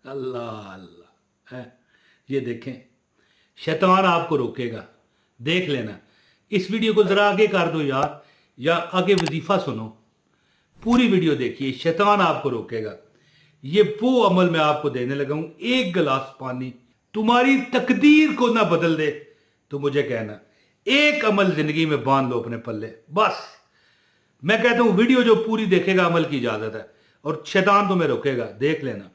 अल्लाह अल्लाह है। ये देखें, शैतान आपको रोकेगा, देख लेना। इस वीडियो को ज़रा आगे कर दो यार, या आगे वजीफ़ा सुनो, पूरी वीडियो देखिए, शैतान आपको रोकेगा। ये वो अमल मैं आपको देने लगा हूं, एक गिलास पानी तुम्हारी तकदीर को ना बदल दे तो मुझे कहना। एक अमल जिंदगी में बांध लो अपने पल्ले, बस। मैं कहता हूं वीडियो जो पूरी देखेगा अमल की इजाजत है, और शैतान तुम्हें रोकेगा, देख लेना।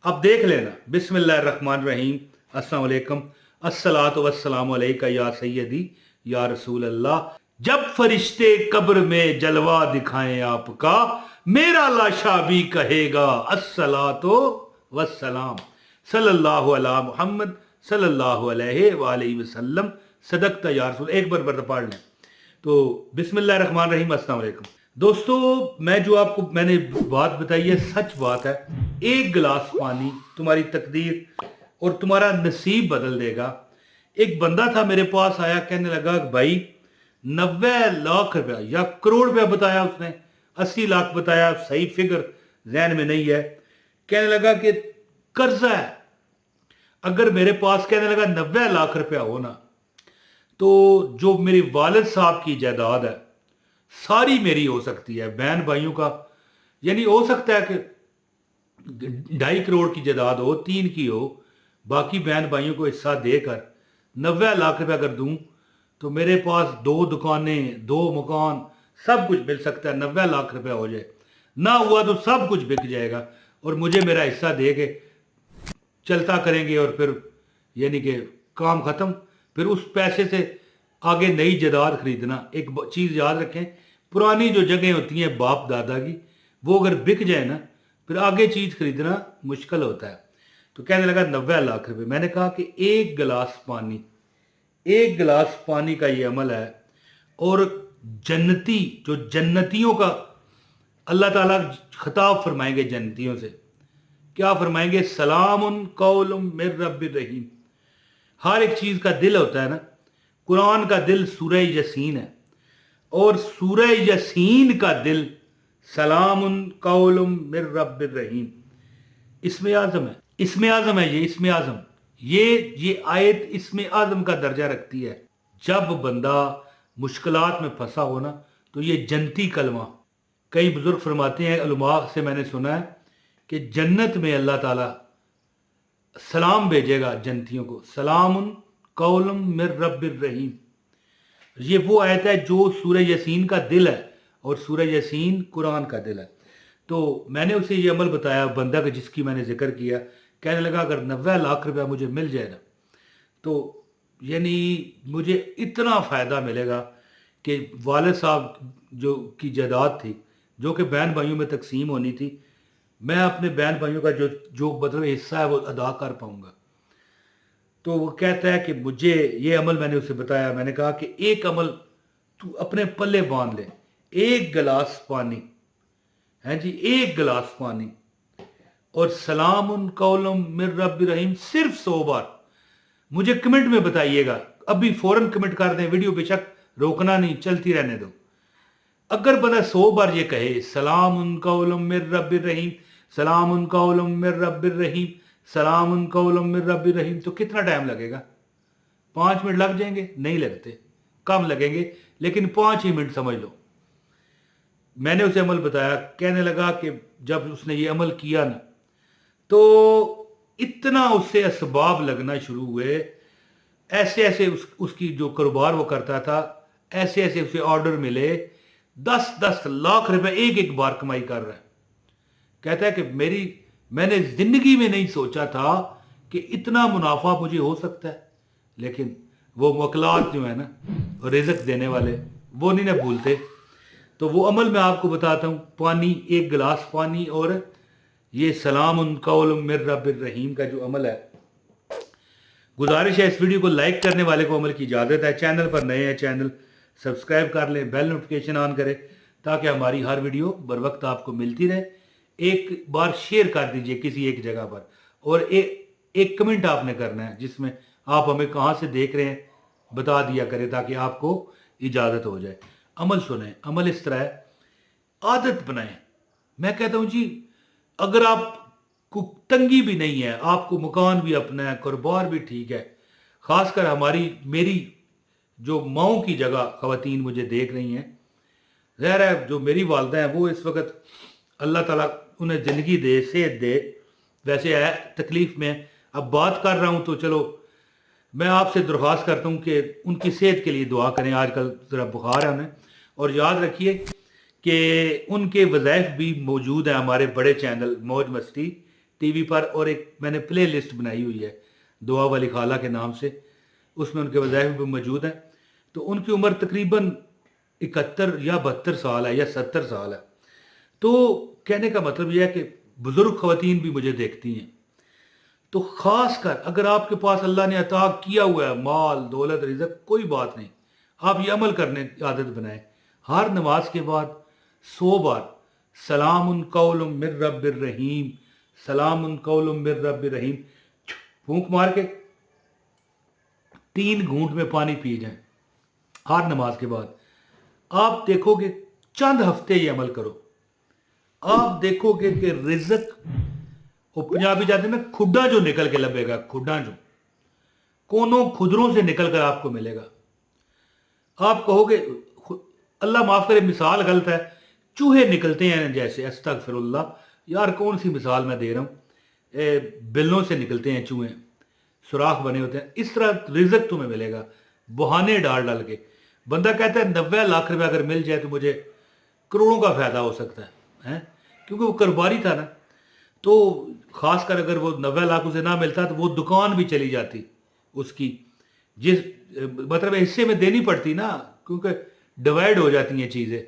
अब देख लेना। बिस्मिल्लाहिर्रहमानिर्रहीम। अस्सलाम वालेकुम। अस्सलातु वस्सलामु अलैका या सैयदी या रसूल अल्लाह। जब फरिश्ते कब्र में जलवा दिखाएं आपका, मेरा लाशा भी कहेगा अस्सलातु वस्सलाम सल्लल्लाहु अला मुहम्मद सल्लल्लाहु अलैहि वसल्लम। सदकता या रसूल। एक बार पढ़ लें तो बिस्मिल्लाहिर्रहमानिर्रहीम। अस्सलाम वालेकुम दोस्तों, मैं जो आपको मैंने बात बताई है सच बात है। एक गिलास पानी तुम्हारी तकदीर और तुम्हारा नसीब बदल देगा। एक बंदा था मेरे पास आया, कहने लगा भाई 90 लाख रुपया या करोड़ रुपया बताया उसने, 80 लाख बताया, सही फिगर जहन में नहीं है। कहने लगा कि कर्जा है, अगर मेरे पास कहने लगा 90 लाख रुपया हो ना, तो जो मेरी वालिद साहब की जायदाद है सारी मेरी हो सकती है, बहन भाइयों का, यानी हो सकता है कि 2.5 करोड़ की जायदाद हो, 3 की हो, बाकी बहन भाइयों को हिस्सा देकर 90 लाख रुपया कर दूं तो मेरे पास 2 दुकानें, 2 मकान, सब कुछ मिल सकता है। 90 लाख रुपया हो जाए, ना हुआ तो सब कुछ बिक जाएगा और मुझे मेरा हिस्सा दे के चलता करेंगे, और फिर यानी कि काम ख़त्म। फिर उस पैसे से आगे नई जायदाद खरीदना। एक चीज़ याद रखें, पुरानी जो जगह होती हैं बाप दादा की, वो अगर बिक जाए ना, फिर आगे चीज़ खरीदना मुश्किल होता है। तो कहने लगा 90 लाख रुपए। मैंने कहा कि एक गिलास पानी, एक गिलास पानी का ये अमल है, और जन्नती जो जन्नतियों का अल्लाह ताला खिताब फरमाएंगे जन्नतियों से, क्या फरमाएंगे? सलामुन कौलुम मिर रब्बिर रहीम। हर एक चीज़ का दिल होता है ना, कुरान का दिल सूरह यासीन है, और सूरह यासीन का दिल सलामुन कौलुम मिर रब्बिर रहीम। इसमें आज़म है, इसमें आज़म है, ये इसमें आज़म, ये आयत इसमें आज़म का दर्जा रखती है। जब बंदा मुश्किलात में फंसा हो ना, तो ये जन्नती कलमा, कई बुजुर्ग फरमाते हैं, उलमा से मैंने सुना है कि जन्नत में अल्लाह ताला सलाम भेजेगा जन्नतियों को, सलामुन कौलुम मिर रब्बिर रहीम। ये वो आयत है जो सूरह यासीन का दिल है, और सूरह यासीन कुरान का दिल है। तो मैंने उसे ये अमल बताया बंदा का जिसकी मैंने जिक्र किया। कहने लगा अगर 90 लाख रुपया मुझे मिल जाए ना, तो यानी मुझे इतना फ़ायदा मिलेगा कि वालिद साहब जो की जायदाद थी, जो कि बहन भाइयों में तकसीम होनी थी, मैं अपने बहन भाइयों का जो जो मतलब हिस्सा है वो अदा कर पाऊँगा। तो वो कहता है कि मुझे ये अमल, मैंने उसे बताया, मैंने कहा कि एक अमल तू अपने पल्ले बांध ले, एक गिलास पानी है जी, एक गिलास पानी, और सलामुन कौलुम मिर रब्बिर रहीम सिर्फ 100 बार। मुझे कमेंट में बताइएगा, अभी फौरन कमेंट कर दें, वीडियो बेशक रोकना नहीं, चलती रहने दो। अगर बंदा 100 बार ये कहे सलामुन कौलुम मिर रब्बिर रहीम, सलामुन कौलुम मिर रब्बिर रहीम, सलामुन कौलुम मिर रब्बिर रहीम, तो कितना टाइम लगेगा? 5 मिनट लग जाएंगे? नहीं लगते, कम लगेंगे, लेकिन 5 ही मिनट समझ लो। मैंने उसे अमल बताया। कहने लगा कि जब उसने ये अमल किया ना, तो इतना उससे असबाब लगना शुरू हुए, ऐसे ऐसे उसकी जो कारोबार वो करता था, ऐसे ऐसे उसे ऑर्डर मिले, 10-10 लाख रुपए एक एक बार कमाई कर रहा है। कहता है कि मैंने जिंदगी में नहीं सोचा था कि इतना मुनाफा मुझे हो सकता है, लेकिन वो वकलात जो है ना, रिज़्क देने वाले, वो नहीं ना भूलते। तो वो अमल मैं आपको बताता हूँ। पानी, एक गिलास पानी, और ये सलामुन कौलुम मिर रब्बिर रहीम का जो अमल है। गुजारिश है इस वीडियो को लाइक करने वाले को अमल की इजाज़त है। चैनल पर नए हैं, चैनल सब्सक्राइब कर लें, बेल नोटिफिकेशन ऑन करें, ताकि हमारी हर वीडियो बर वक्त आपको मिलती रहे। एक बार शेयर कर दीजिए किसी एक जगह पर, और एक कमेंट आपने करना है जिसमें आप हमें कहाँ से देख रहे हैं बता दिया करें, ताकि आपको इजाज़त हो जाए। अमल सुने, अमल इस तरह है, आदत बनाएं। मैं कहता हूँ जी, अगर आप تنگی بھی نہیں ہے، آپ کو مکان بھی اپنا ہے، کاروبار بھی ٹھیک ہے. خاص کر میری جو ماؤں کی جگہ خواتین مجھے دیکھ رہی ہیں، ظاہر ہے جو میری والدہ ہیں وہ اس وقت اللہ تعالیٰ انہیں زندگی دے، صحت دے، ویسے ہے تکلیف میں. اب بات کر رہا ہوں تو چلو میں آپ سے درخواست کرتا ہوں کہ ان کی صحت کے لیے دعا کریں. آج کل ذرا بخار ہے انہیں. اور یاد رکھیے کہ ان کے وظائف بھی موجود ہیں ہمارے بڑے چینل موج مستی ٹی وی پر، اور ایک میں نے پلے لسٹ بنائی ہوئی ہے دعا والی خالہ کے نام سے، اس میں ان کے وظائف بھی موجود ہیں. تو ان کی عمر تقریباً 71 یا 72 سال ہے یا 70 سال ہے. تو کہنے کا مطلب یہ ہے کہ بزرگ خواتین بھی مجھے دیکھتی ہیں. تو خاص کر اگر آپ کے پاس اللہ نے عطا کیا ہوا ہے مال دولت رزق، کوئی بات نہیں، آپ یہ عمل کرنے کی عادت بنائیں. ہر نماز کے بعد 100 بار سلام قول من رب الرحیم، سلام قول من رب الرحیم پھونک مار کے 3 گھونٹ میں پانی پی جائیں ہر نماز کے بعد. آپ دیکھو گے چند ہفتے یہ عمل کرو، آپ دیکھو گے کہ رزق، وہ پنجابی جاتے ہیں نا، کھڈا جو نکل کے لبے گا، کھڈا جو کونوں کھدروں سے نکل کر آپ کو ملے گا. آپ کہو گے اللہ معاف کرے مثال غلط ہے، چوہے نکلتے ہیں جیسے، استغفر اللہ، یار کون سی مثال میں دے رہا ہوں، بلوں سے نکلتے ہیں چوہے، سوراخ بنے ہوتے ہیں، اس طرح رزق تمہیں ملے گا بہانے ڈال ڈال کے. بندہ کہتا ہے 90 لاکھ روپے اگر مل جائے تو مجھے کروڑوں کا فائدہ ہو سکتا ہے، کیونکہ وہ کاروباری تھا نا. تو خاص کر اگر وہ 90 لاکھ اسے نہ ملتا تو وہ دکان بھی چلی جاتی اس کی، جس مطلب حصے میں دینی پڑتی نا، کیونکہ ڈیوائڈ ہو جاتی ہیں چیزیں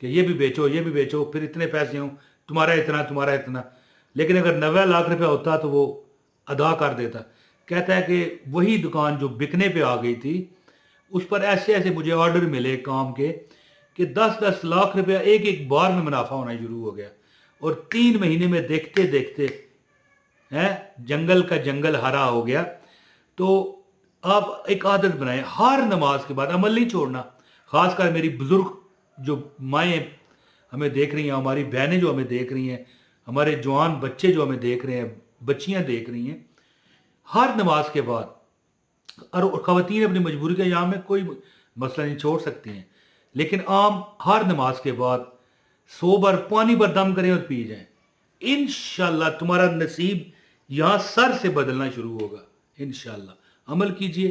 کہ یہ بھی بیچو یہ بھی بیچو، پھر اتنے پیسے ہوں، تمہارا اتنا تمہارا اتنا. لیکن اگر 90 لاکھ روپے ہوتا تو وہ ادا کر دیتا. کہتا ہے کہ وہی دکان جو بکنے پہ آ گئی تھی، اس پر ایسے ایسے مجھے آرڈر ملے کام کے کہ 10-10 لاکھ روپیہ ایک ایک بار میں منافع ہونا شروع ہو گیا. اور 3 مہینے میں دیکھتے دیکھتے جنگل کا جنگل ہرا ہو گیا. تو آپ ایک عادت بنائیں، ہر نماز کے بعد عمل نہیں چھوڑنا. خاص کر میری بزرگ جو مائیں ہمیں دیکھ رہی ہیں، ہماری بہنیں جو ہمیں دیکھ رہی ہیں، ہمارے جوان بچے جو ہمیں دیکھ رہے ہیں، بچیاں دیکھ رہی ہیں، ہر نماز کے بعد، اور خواتین اپنی مجبوری کے ایام میں کوئی مسئلہ نہیں چھوڑ سکتی ہیں، لیکن عام ہر نماز کے بعد 100 بار پانی پر دم کریں اور پی جائیں. انشاءاللہ تمہارا نصیب یہاں سر سے بدلنا شروع ہوگا. انشاءاللہ عمل کیجئے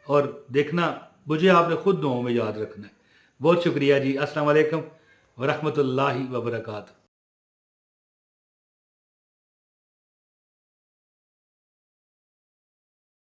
اور دیکھنا، مجھے آپ نے خود دعاؤں میں یاد رکھنا ہے. بہت شکریہ جی. السلام علیکم ورحمۃ اللہ وبرکاتہ.